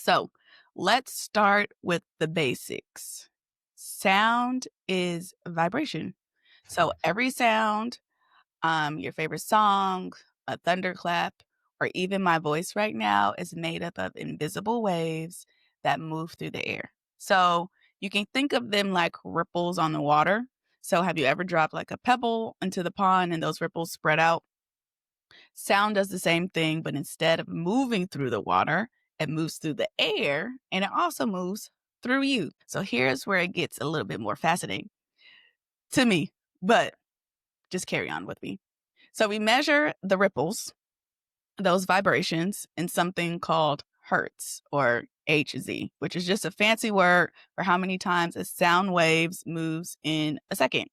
So let's start with the basics. Sound is vibration. So every sound, your favorite song, a thunderclap, or even my voice right now is made up of invisible waves that move through the air. So you can think of them like ripples on the water. So have you ever dropped like a pebble into the pond and those ripples spread out? Sound does the same thing, but instead of moving through the water, it moves through the air and it also moves through you. So here's where it gets a little bit more fascinating to me, but just carry on with me. So we measure the ripples, those vibrations, in something called hertz or Hz, which is just a fancy word for how many times a sound waves moves in a second.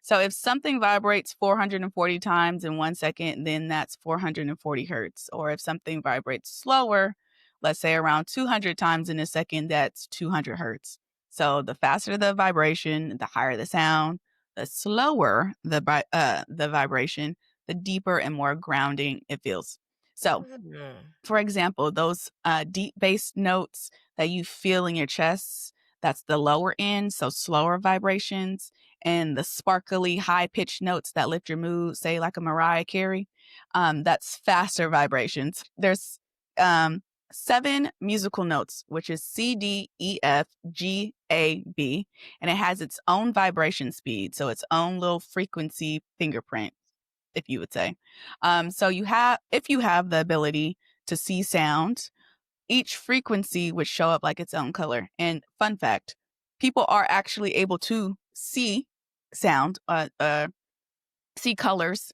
So if something vibrates 440 times in 1 second, then that's 440 hertz. Or if something vibrates slower, let's say around 200 times in a second, that's 200 hertz. So the faster the vibration, the higher the sound. The slower the vibration, the deeper and more grounding it feels. So Mm. for example, those deep bass notes that you feel in your chest, that's the lower end, so slower vibrations, and the sparkly high pitched notes that lift your mood, say like a Mariah Carey, that's faster vibrations. There's um, seven musical notes, which is C, D, E, F, G, A, B, and it has its own vibration speed, so its own little frequency fingerprint, if you would say. So if you have the ability to see sound, each frequency would show up like its own color. And fun fact, people are actually able to see sound, see colors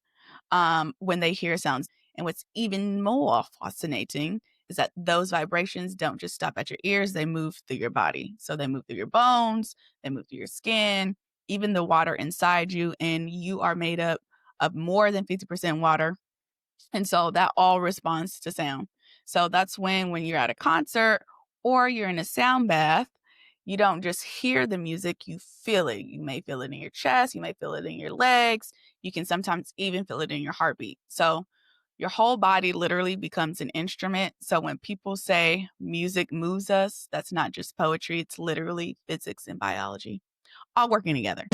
when they hear sounds. And what's even more fascinating is that those vibrations don't just stop at your ears, they move through your body. So they move through your bones, they move through your skin, even the water inside you. And you are made up of more than 50% water, and so that all responds to sound. So that's when you're at a concert or you're in a sound bath, you don't just hear the music, you feel it. You may feel it in your chest, you may feel it in your legs, you can sometimes even feel it in your heartbeat. So your whole body literally becomes an instrument. So when people say music moves us, that's not just poetry, it's literally physics and biology all working together.